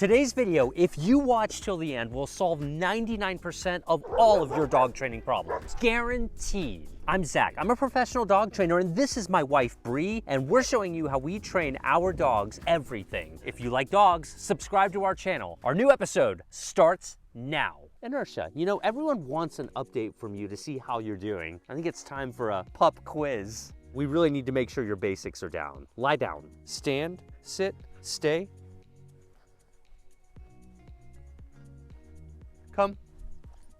Today's video, if you watch till the end, will solve 99% of all of your dog training problems. Guaranteed. I'm Zach. I'm a professional dog trainer, and this is my wife, Bree, and we're showing you how we train our dogs everything. If you like dogs, subscribe to our channel. Our new episode starts now. Inertia, you know, everyone wants an update from you to see how you're doing. I think it's time for a pup quiz. We really need to make sure your basics are down. Lie down. Stand, sit, stay. Come,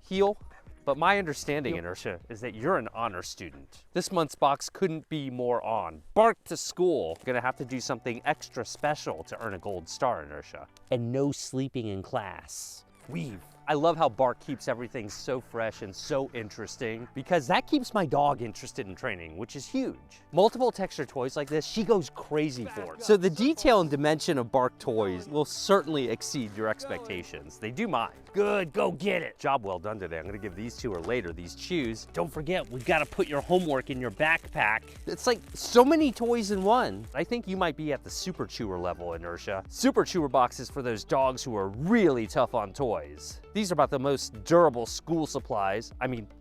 heel. But my understanding, Inertia, is that you're an honor student. This month's box couldn't be more on. Bark to school. Gonna have to do something extra special to earn a gold star, Inertia. And no sleeping in class. Weave. I love how Bark keeps everything so fresh and so interesting because that keeps my dog interested in training, which is huge. Multiple texture toys like this, she goes crazy for it. So the detail and dimension of Bark toys will certainly exceed your expectations. They do mine. Good, go get it. Job well done today. I'm gonna give these to her later, these chews. Don't forget, we've gotta put your homework in your backpack. It's like so many toys in one. I think you might be at the Super Chewer level, Inertia. Super Chewer boxes for those dogs who are really tough on toys. These are about the most durable school supplies,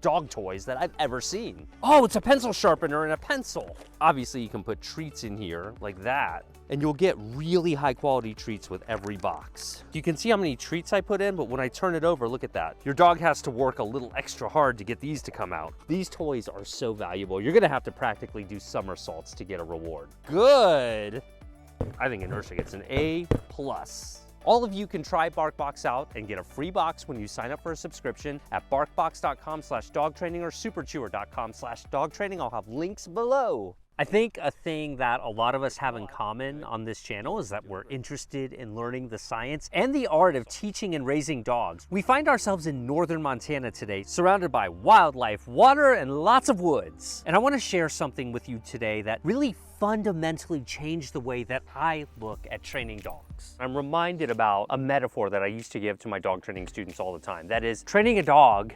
dog toys that I've ever seen. Oh, it's a pencil sharpener and a pencil. Obviously, you can put treats in here like that, and you'll get really high quality treats with every box. You can see how many treats I put in, but when I turn it over, look at that. Your dog has to work a little extra hard to get these to come out. These toys are so valuable. You're gonna have to practically do somersaults to get a reward. Good. I think Inertia gets an A+. All of you can try BarkBox out and get a free box when you sign up for a subscription at barkbox.com/dogtraining or superchewer.com/dogtraining. I'll have links below. I think a thing that a lot of us have in common on this channel is that we're interested in learning the science and the art of teaching and raising dogs. We find ourselves in northern Montana today, surrounded by wildlife, water, and lots of woods. And I want to share something with you today that really fundamentally changed the way that I look at training dogs. I'm reminded about a metaphor that I used to give to my dog training students all the time. That is, training a dog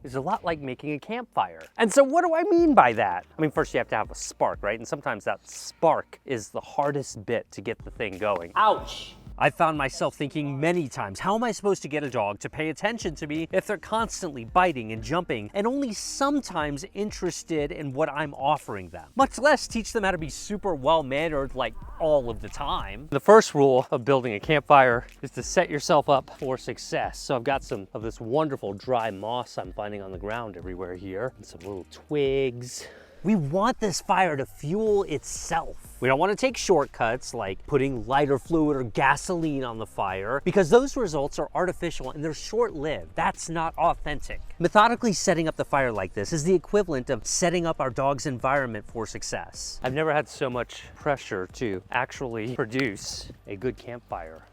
is a lot like making a campfire. And so what do I mean by that? First you have to have a spark, right? And sometimes that spark is the hardest bit to get the thing going. Ouch! I found myself thinking many times, how am I supposed to get a dog to pay attention to me if they're constantly biting and jumping and only sometimes interested in what I'm offering them? Much less teach them how to be super well-mannered like all of the time. The first rule of building a campfire is to set yourself up for success. So I've got some of this wonderful dry moss I'm finding on the ground everywhere here, and some little twigs. We want this fire to fuel itself. We don't want to take shortcuts like putting lighter fluid or gasoline on the fire because those results are artificial and they're short-lived. That's not authentic. Methodically setting up the fire like this is the equivalent of setting up our dog's environment for success. I've never had so much pressure to actually produce a good campfire.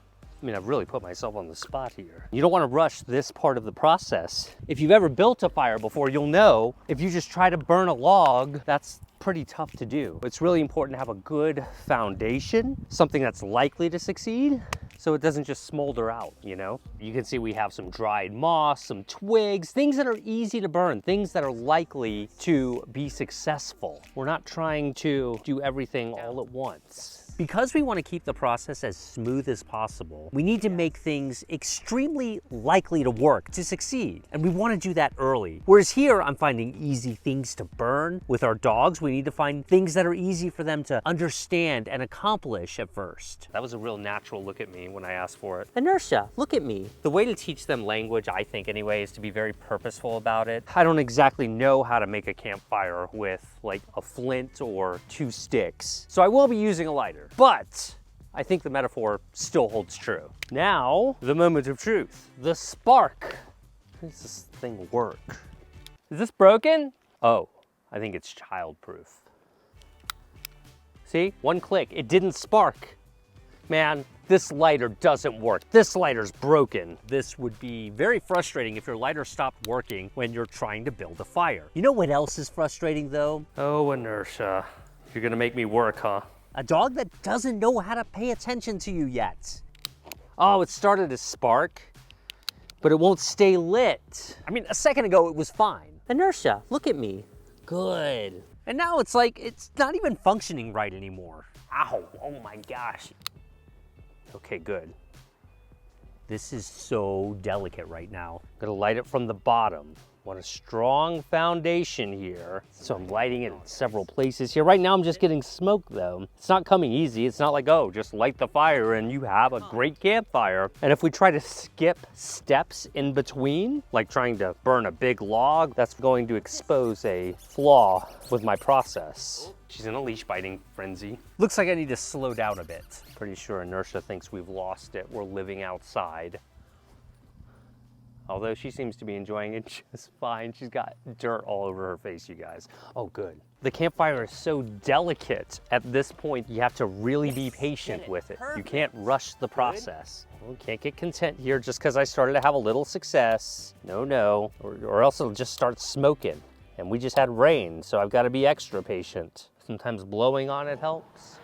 I've really put myself on the spot here. You don't want to rush this part of the process. If you've ever built a fire before, you'll know if you just try to burn a log, that's pretty tough to do. It's really important to have a good foundation, something that's likely to succeed, so it doesn't just smolder out, you know? You can see we have some dried moss, some twigs, things that are easy to burn, things that are likely to be successful. We're not trying to do everything all at once. Because we want to keep the process as smooth as possible, we need to make things extremely likely to work, to succeed. And we want to do that early. Whereas here, I'm finding easy things to burn. With our dogs, we need to find things that are easy for them to understand and accomplish at first. That was a real natural look at me when I asked for it. Inertia, look at me. The way to teach them language, I think anyway, is to be very purposeful about it. I don't exactly know how to make a campfire with like a flint or 2 sticks, so I will be using a lighter. But I think the metaphor still holds true. Now, the moment of truth, the spark. How does this thing work? Is this broken? Oh, I think it's childproof. See, 1 click, it didn't spark. Man, this lighter doesn't work. This lighter's broken. This would be very frustrating if your lighter stopped working when you're trying to build a fire. You know what else is frustrating though? Oh, Inertia, you're gonna make me work, huh? A dog that doesn't know how to pay attention to you yet. Oh, it started to spark, but it won't stay lit. A second ago it was fine. Inertia, look at me. Good. And now it's like, it's not even functioning right anymore. Ow, oh my gosh. Okay, good. This is so delicate right now. I'm gonna light it from the bottom. Want a strong foundation here. So I'm lighting it in several places here. Right now I'm just getting smoke though. It's not coming easy. It's not like, oh, just light the fire and you have a great campfire. And if we try to skip steps in between, like trying to burn a big log, that's going to expose a flaw with my process. She's in a leash biting frenzy. Looks like I need to slow down a bit. Pretty sure Inertia thinks we've lost it. We're living outside. Although she seems to be enjoying it just fine. She's got dirt all over her face, you guys. Oh, good. The campfire is so delicate. At this point, you have to really be patient with it. You can't rush the process. We can't get content here just because I started to have a little success. No. Or else it'll just start smoking. And we just had rain, so I've got to be extra patient. Sometimes blowing on it helps.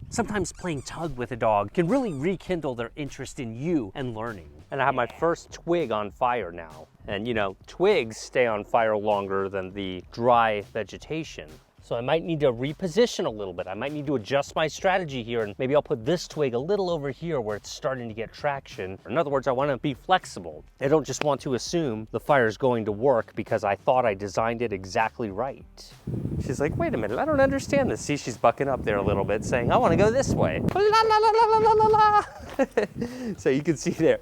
Sometimes playing tug with a dog can really rekindle their interest in you and learning. And I have my first twig on fire now. And you know, twigs stay on fire longer than the dry vegetation. So I might need to reposition a little bit. I might need to adjust my strategy here, and maybe I'll put this twig a little over here where it's starting to get traction. In other words, I want to be flexible. I don't just want to assume the fire is going to work because I thought I designed it exactly right. She's like, wait a minute, I don't understand this. See, she's bucking up there a little bit saying, I want to go this way. La, la, la, la, la, la, la. So you can see there,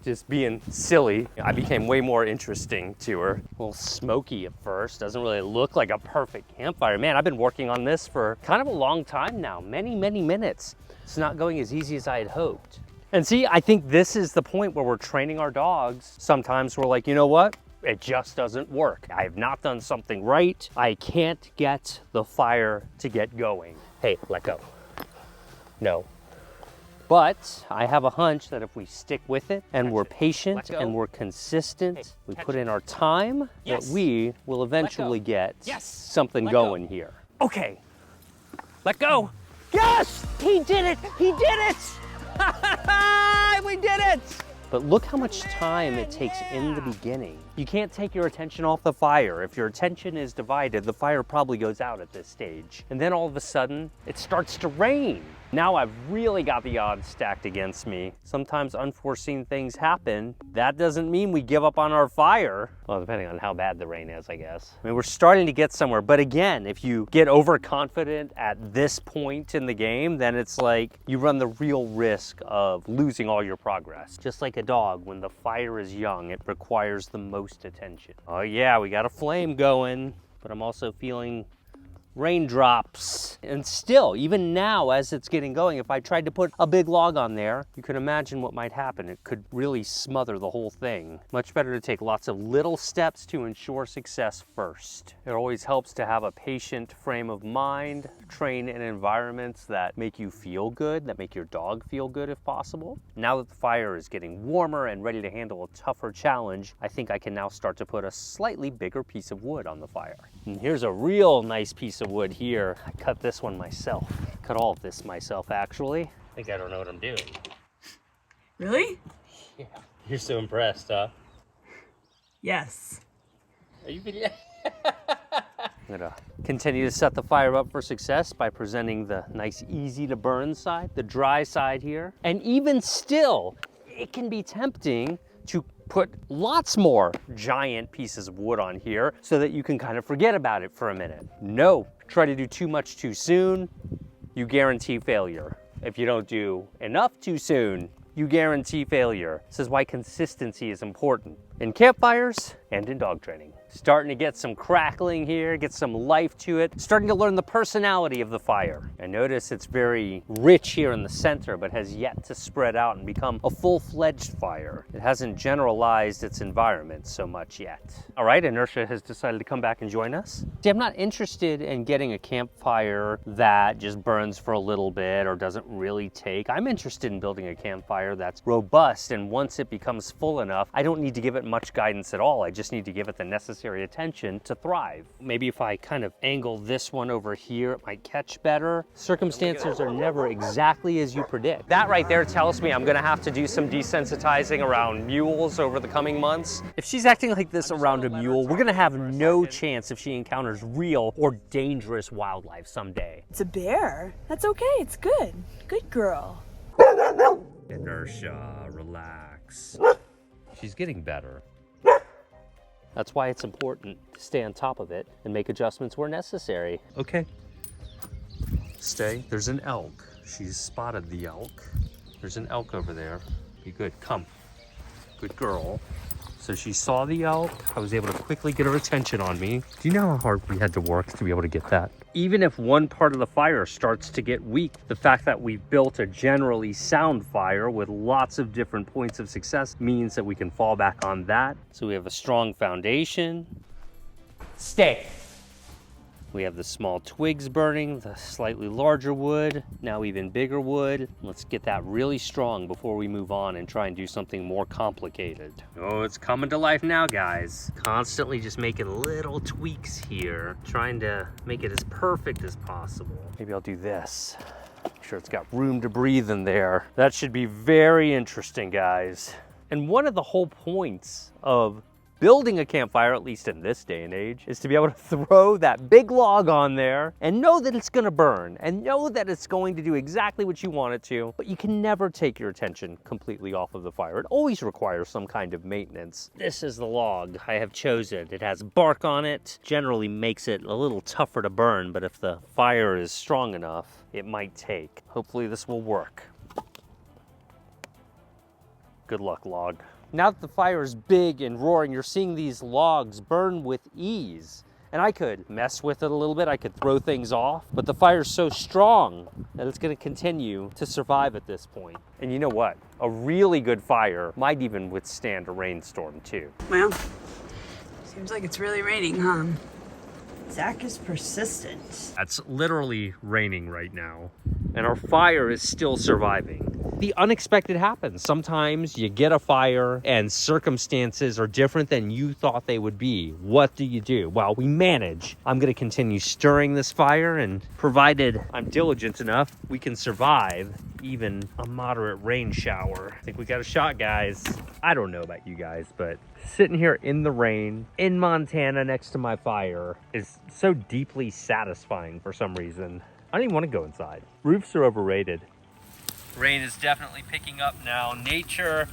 just being silly. I became way more interesting to her. A little smoky at first, doesn't really look like a perfect campfire. Man, I've been working on this for kind of a long time now, many minutes. It's not going as easy as I had hoped. And see, I think this is the point where we're training our dogs. Sometimes we're like, you know what? It just doesn't work. I have not done something right. I can't get the fire to get going. Hey, let go. No. But I have a hunch that if we stick with it and we're patient and we're consistent, we put in our time, that we will eventually get something going here. Okay, let go. Yes, he did it, he did it. We did it. But look how much time it takes in the beginning. You can't take your attention off the fire. If your attention is divided, the fire probably goes out at this stage. And then all of a sudden, it starts to rain. Now I've really got the odds stacked against me. Sometimes unforeseen things happen. That doesn't mean we give up on our fire. Well, depending on how bad the rain is, I guess. I mean, we're starting to get somewhere. But again, if you get overconfident at this point in the game, then it's like you run the real risk of losing all your progress. Just like a dog, when the fire is young, it requires the most attention. Oh yeah, we got a flame going, but I'm also feeling raindrops. And still, even now as it's getting going, if I tried to put a big log on there, you can imagine what might happen. It could really smother the whole thing. Much better to take lots of little steps to ensure success first. It always helps to have a patient frame of mind, train in environments that make you feel good, that make your dog feel good if possible. Now that the fire is getting warmer and ready to handle a tougher challenge, I think I can now start to put a slightly bigger piece of wood on the fire. And here's a real nice piece of wood here. I cut this one myself. Cut all of this myself, actually. I think I don't know what I'm doing. Really? Yeah. You're so impressed, huh? Yes. Are you video? I'm gonna continue to set the fire up for success by presenting the nice, easy to burn side, the dry side here. And even still, it can be tempting to put lots more giant pieces of wood on here so that you can kind of forget about it for a minute. No, try to do too much too soon, you guarantee failure. If you don't do enough too soon, you guarantee failure. This is why consistency is important in campfires and in dog training. Starting to get some crackling here, get some life to it. Starting to learn the personality of the fire. And notice it's very rich here in the center, but has yet to spread out and become a full-fledged fire. It hasn't generalized its environment so much yet. All right, Inertia has decided to come back and join us. See, I'm not interested in getting a campfire that just burns for a little bit or doesn't really take. I'm interested in building a campfire that's robust, and once it becomes full enough, I don't need to give it much guidance at all. I just need to give it the necessary attention to thrive. Maybe if I kind of angle this one over here, it might catch better. Circumstances are never exactly as you predict. That right there tells me I'm gonna have to do some desensitizing around mules over the coming months. If she's acting like this around a mule, we're gonna have no chance if she encounters real or dangerous wildlife someday. It's a bear. That's okay. It's good. Good girl. Inertia, relax. She's getting better. That's why it's important to stay on top of it and make adjustments where necessary. Okay. Stay. There's an elk. She's spotted the elk. There's an elk over there. Be good. Come. Good girl. So she saw the elk. I was able to quickly get her attention on me. Do you know how hard we had to work to be able to get that? Even if one part of the fire starts to get weak, the fact that we've built a generally sound fire with lots of different points of success means that we can fall back on that. So we have a strong foundation. Stay. We have the small twigs burning, the slightly larger wood, now even bigger wood. Let's get that really strong before we move on and try and do something more complicated. Oh, it's coming to life now, guys. Constantly just making little tweaks here, trying to make it as perfect as possible. Maybe I'll do this. Make sure it's got room to breathe in there. That should be very interesting, guys. And one of the whole points of building a campfire, at least in this day and age, is to be able to throw that big log on there and know that it's gonna burn and know that it's going to do exactly what you want it to, but you can never take your attention completely off of the fire. It always requires some kind of maintenance. This is the log I have chosen. It has bark on it, generally makes it a little tougher to burn, but if the fire is strong enough, it might take. Hopefully this will work. Good luck, log. Now that the fire is big and roaring, you're seeing these logs burn with ease. And I could mess with it a little bit, I could throw things off, but the fire's so strong that it's gonna continue to survive at this point. And you know what? A really good fire might even withstand a rainstorm too. Well, seems like it's really raining, huh? Zak is persistent. That's literally raining right now. And our fire is still surviving. The unexpected happens. Sometimes you get a fire and circumstances are different than you thought they would be. What do? Well, we manage. I'm gonna continue stirring this fire, and provided I'm diligent enough, we can survive even a moderate rain shower. I think we got a shot, guys. I don't know about you guys, but sitting here in the rain in Montana next to my fire is so deeply satisfying for some reason. I don't even want to go inside. Roofs are overrated. Rain is definitely picking up now. Nature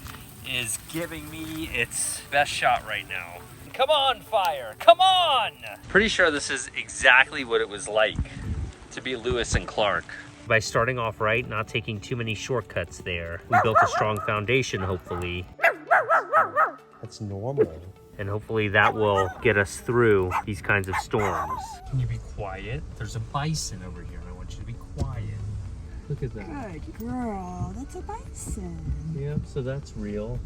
is giving me its best shot right now. Come on, fire, come on! Pretty sure this is exactly what it was like to be Lewis and Clark. By starting off right, not taking too many shortcuts there, we built a strong foundation, hopefully. That's normal. And hopefully that will get us through these kinds of storms. Can you be quiet? There's a bison over here, and I want you to be quiet. Look at that. Good girl. That's a bison. Yep, so that's real.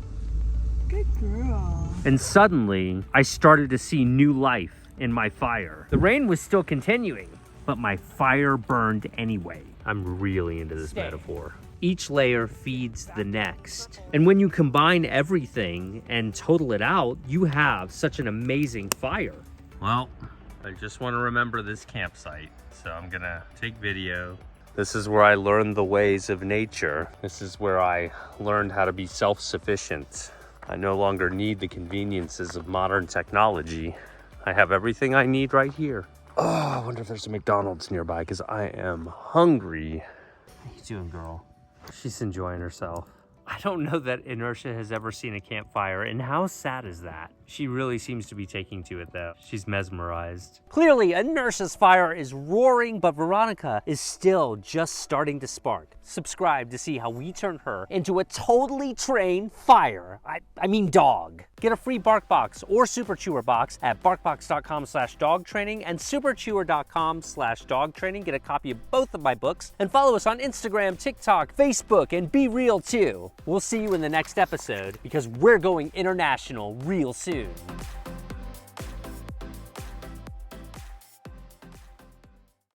Good girl. And suddenly, I started to see new life in my fire. The rain was still continuing, but my fire burned anyway. I'm really into this metaphor. Each layer feeds the next. And when you combine everything and total it out, you have such an amazing fire. Well, I just want to remember this campsite, so I'm gonna take video. This is where I learned the ways of nature. This is where I learned how to be self-sufficient. I no longer need the conveniences of modern technology. I have everything I need right here. Oh, I wonder if there's a McDonald's nearby, because I am hungry. How you doing, girl? She's enjoying herself. I don't know that Inertia has ever seen a campfire, and how sad is that? She really seems to be taking to it, though. She's mesmerized. Clearly, Inertia's fire is roaring, but Veronica is still just starting to spark. Subscribe to see how we turn her into a totally trained fire. I mean dog. Get a free Bark Box or Super Chewer box at barkbox.com/dogtraining and superchewer.com/dogtraining. Get a copy of both of my books and follow us on Instagram, TikTok, Facebook, and BeRe.al too. We'll see you in the next episode because we're going international real soon.